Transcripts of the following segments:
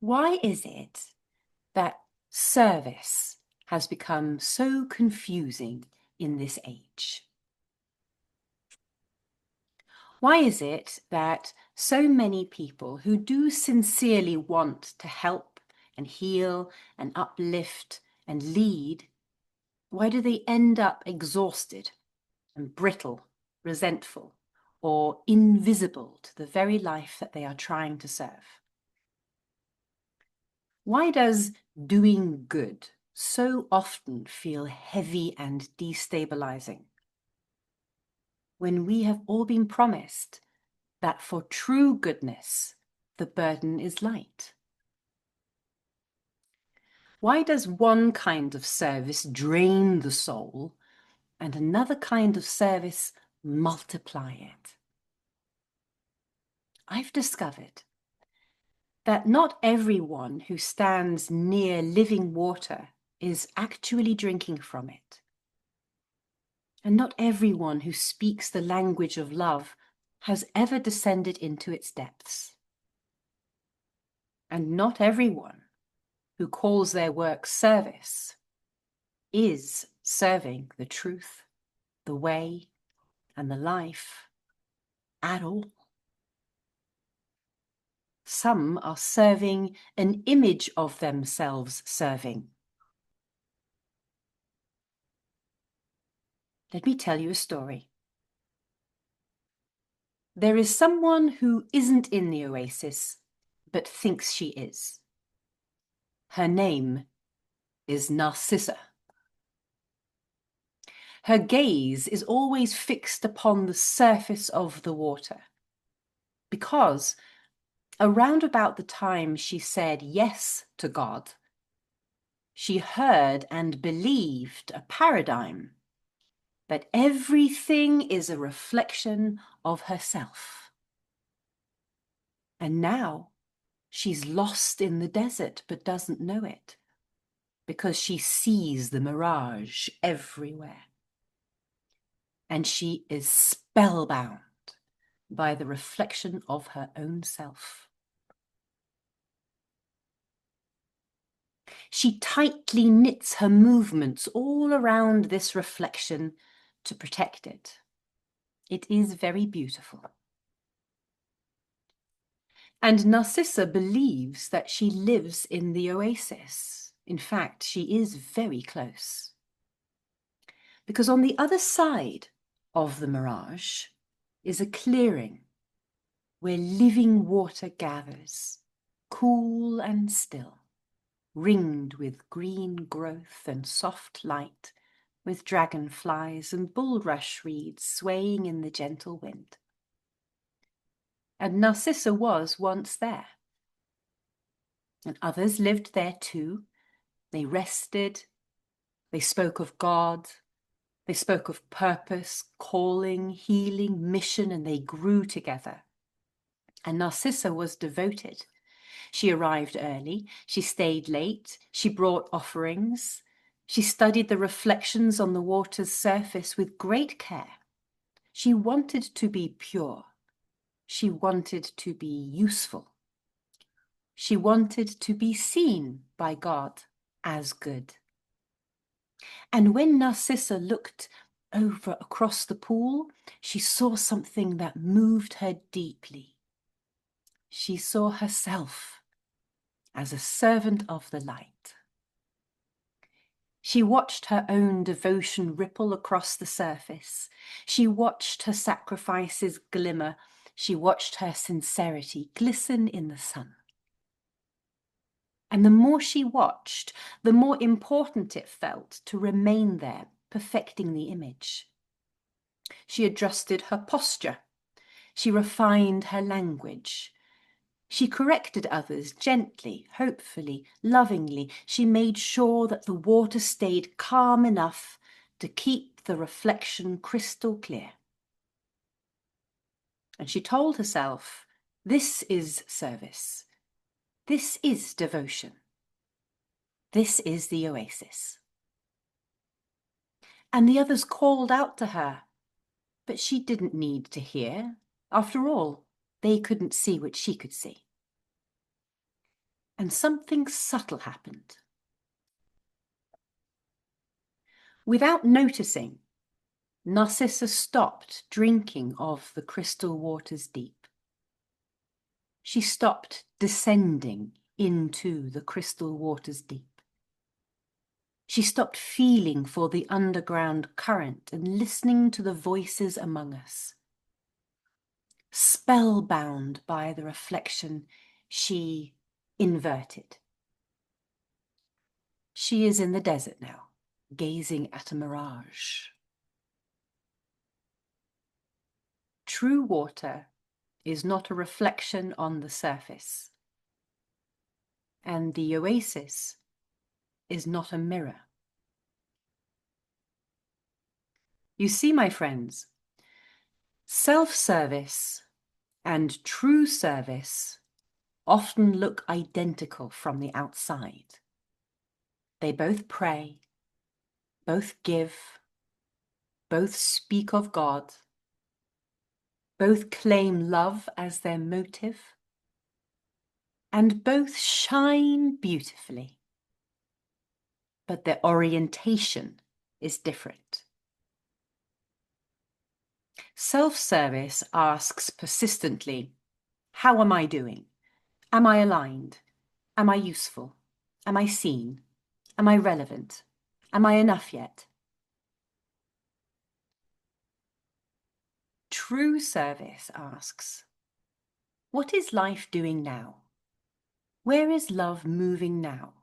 Why is it that service has become so confusing in this age? Why is it that so many people who do sincerely want to help and heal and uplift and lead, why do they end up exhausted and brittle, resentful, or invisible to the very life that they are trying to serve? Why does doing good so often feel heavy and destabilizing, when we have all been promised that for true goodness, the burden is light? Why does one kind of service drain the soul and another kind of service multiply it? I've discovered that not everyone who stands near living water is actually drinking from it. And not everyone who speaks the language of love has ever descended into its depths. And not everyone who calls their work service is serving the truth, the way, and the life at all. Some are serving an image of themselves serving. Let me tell you a story. There is someone who isn't in the Oasis, but thinks she is. Her name is Narcissa. Her gaze is always fixed upon the surface of the water, because around about the time she said yes to God, she heard and believed a paradigm that everything is a reflection of herself. And now she's lost in the desert but doesn't know it, because she sees the mirage everywhere. And she is spellbound by the reflection of her own self. She tightly knits her movements all around this reflection to protect it. It is very beautiful. And Narcissa believes that she lives in the Oasis. In fact, she is very close. Because on the other side of the mirage is a clearing where living water gathers, cool and still, ringed with green growth and soft light, with dragonflies and bulrush reeds swaying in the gentle wind. And Narcissa was once there. And others lived there too. They rested, they spoke of God, they spoke of purpose, calling, healing, mission, and they grew together. And Narcissa was devoted. She arrived early, she stayed late, she brought offerings, she studied the reflections on the water's surface with great care. She wanted to be pure. She wanted to be useful. She wanted to be seen by God as good. And when Narcissa looked over across the pool, she saw something that moved her deeply. She saw herself as a servant of the light. She watched her own devotion ripple across the surface. She watched her sacrifices glimmer. She watched her sincerity glisten in the sun. And the more she watched, the more important it felt to remain there, perfecting the image. She adjusted her posture. She refined her language. She corrected others gently, hopefully, lovingly. She made sure that the water stayed calm enough to keep the reflection crystal clear. And she told herself, this is service. This is devotion. This is the Oasis. And the others called out to her, but she didn't need to hear. After all, they couldn't see what she could see. and something subtle happened. Without noticing, Narcissa stopped drinking of the crystal waters deep. She stopped descending into the crystal waters deep. She stopped feeling for the underground current and listening to the voices among us. Spellbound by the reflection, she inverted. She is in the desert now, gazing at a mirage. True water is not a reflection on the surface, and the oasis is not a mirror. You see, my friends, self-service and true service often look identical from the outside. They both pray, both give, both speak of God, both claim love as their motive, and both shine beautifully. But their orientation is different. Self-service asks persistently, how am I doing? Am I aligned? Am I useful? Am I seen? Am I relevant? Am I enough yet? True service asks, what is life doing now? Where is love moving now?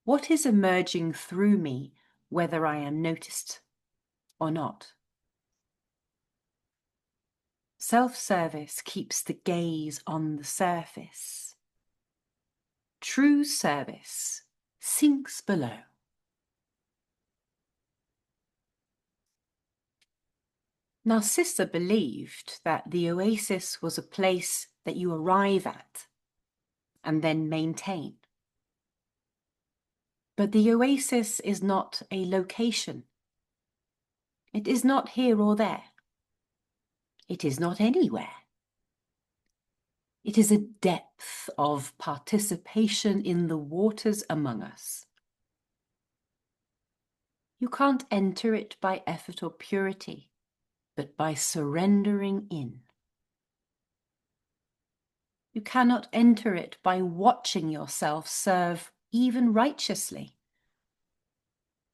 What is emerging through me, whether I am noticed or not? Self-service keeps the gaze on the surface. True service sinks below. Narcissa believed that the oasis was a place that you arrive at and then maintain. But the oasis is not a location. It is not here or there. It is not anywhere. It is a depth of participation in the waters among us. You can't enter it by effort or purity, but by surrendering in. You cannot enter it by watching yourself serve even righteously,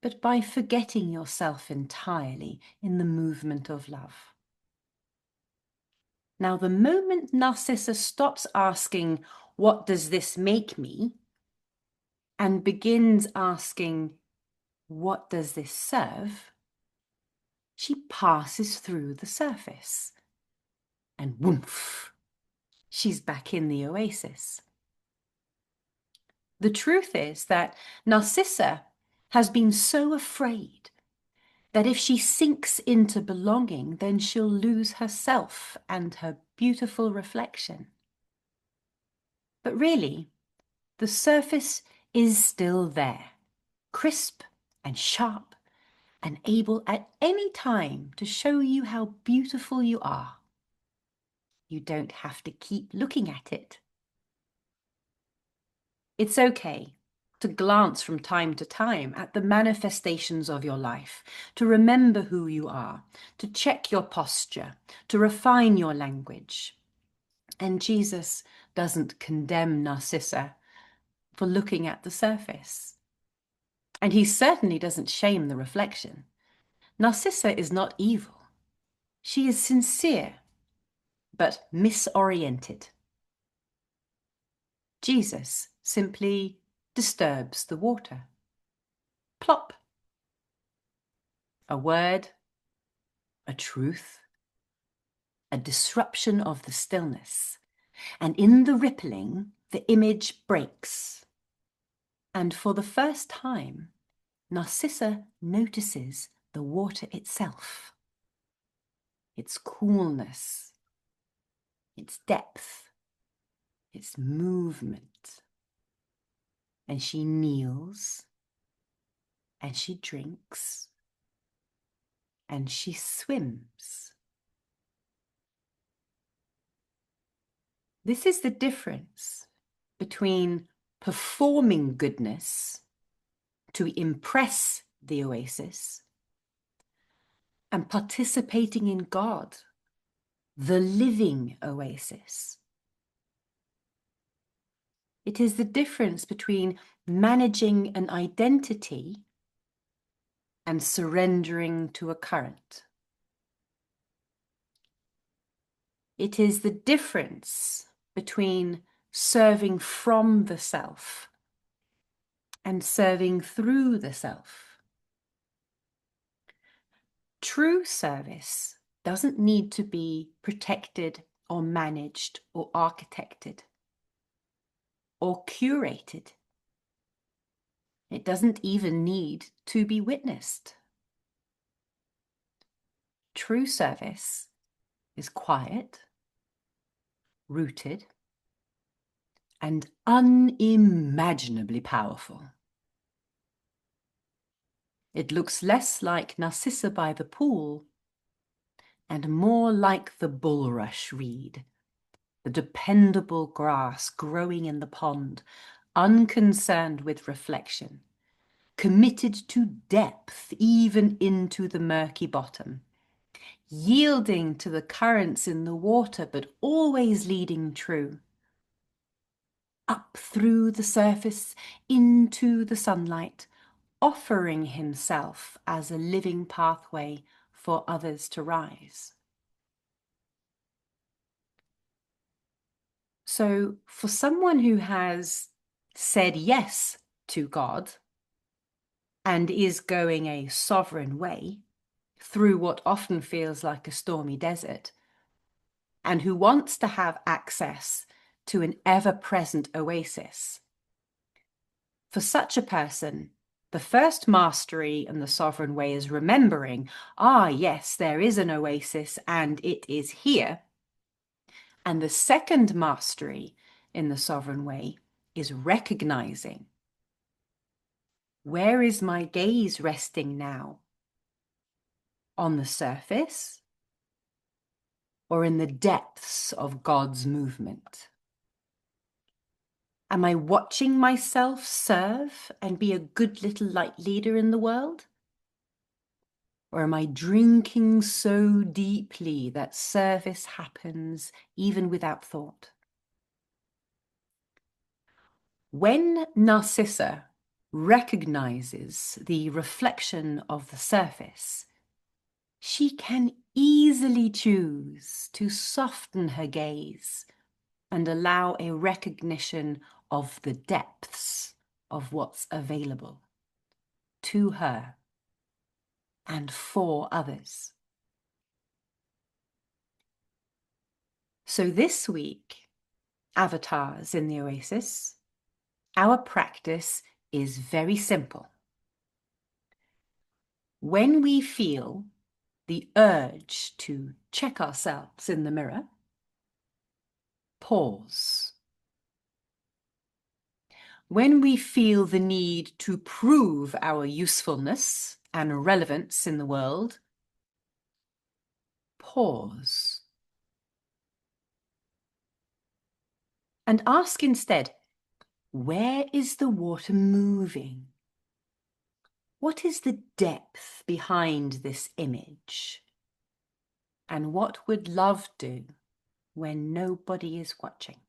but by forgetting yourself entirely in the movement of love. Now, the moment Narcissa stops asking, what does this make me? And begins asking, what does this serve? She passes through the surface. And whoomph, she's back in the oasis. The truth is that Narcissa has been so afraid that if she sinks into belonging, then she'll lose herself and her beautiful reflection. But really, the surface is still there, crisp and sharp, and able at any time to show you how beautiful you are. You don't have to keep looking at it. It's okay to glance from time to time at the manifestations of your life, to remember who you are, to check your posture, to refine your language. And Jesus doesn't condemn Narcissa for looking at the surface. And he certainly doesn't shame the reflection. Narcissa is not evil. She is sincere, but misoriented. Jesus simply disturbs the water. Plop. A word, a truth, a disruption of the stillness. And in the rippling, the image breaks. And for the first time, Narcissa notices the water itself, its coolness, its depth, its movement. And she kneels, and she drinks, and she swims. This is the difference between performing goodness to impress the oasis and participating in God, the living oasis. It is the difference between managing an identity and surrendering to a current. It is the difference between serving from the self and serving through the self. True service doesn't need to be protected or managed or architected or curated. It doesn't even need to be witnessed. True service is quiet, rooted, and unimaginably powerful. It looks less like Narcissa by the pool and more like the bulrush reed, the dependable grass growing in the pond, unconcerned with reflection, committed to depth even into the murky bottom, yielding to the currents in the water, but always leading true. Up through the surface, into the sunlight, offering himself as a living pathway for others to rise. So for someone who has said yes to God and is going a sovereign way through what often feels like a stormy desert, and who wants to have access to an ever-present oasis, for such a person, the first mastery in the sovereign way is remembering, yes, there is an oasis and it is here. And the second mastery in the sovereign way is recognizing, where is my gaze resting now? On the surface or in the depths of God's movement? Am I watching myself serve and be a good little light leader in the world? Or am I drinking so deeply that service happens even without thought? When Narcissa recognizes the reflection of the surface, she can easily choose to soften her gaze and allow a recognition of the depths of what's available to her and for others. So this week, avatars in the Oasis, our practice is very simple. When we feel the urge to check ourselves in the mirror, pause. When we feel the need to prove our usefulness and relevance in the world, pause. And ask instead, where is the water moving? What is the depth behind this image? And what would love do when nobody is watching?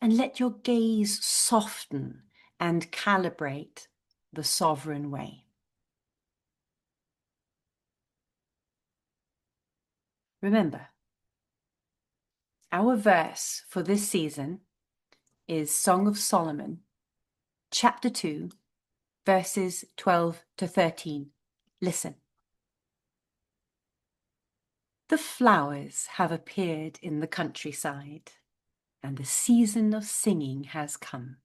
And let your gaze soften and calibrate the sovereign way. Remember, our verse for this season is Song of Solomon, chapter 2, verses 12 to 13. Listen. The flowers have appeared in the countryside, and the season of singing has come.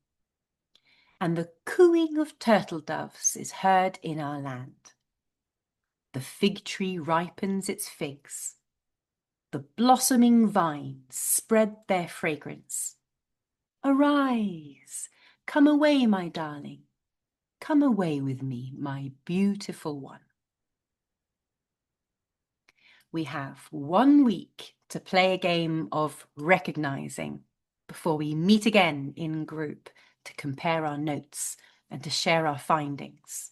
And the cooing of turtle doves is heard in our land. The fig tree ripens its figs. The blossoming vines spread their fragrance. Arise, come away, my darling. Come away with me, my beautiful one. We have 1 week to play a game of recognizing before we meet again in group to compare our notes and to share our findings.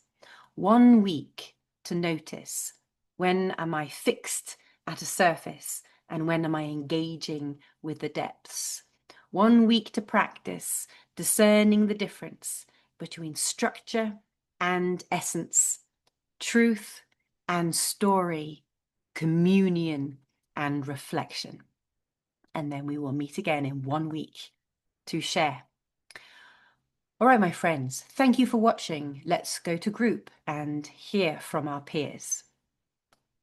1 week to notice, when am I fixed at a surface and when am I engaging with the depths? 1 week to practice discerning the difference between structure and essence, truth and story, communion and reflection. And then we will meet again in 1 week to share. All right, my friends, thank you for watching. Let's go to group and hear from our peers.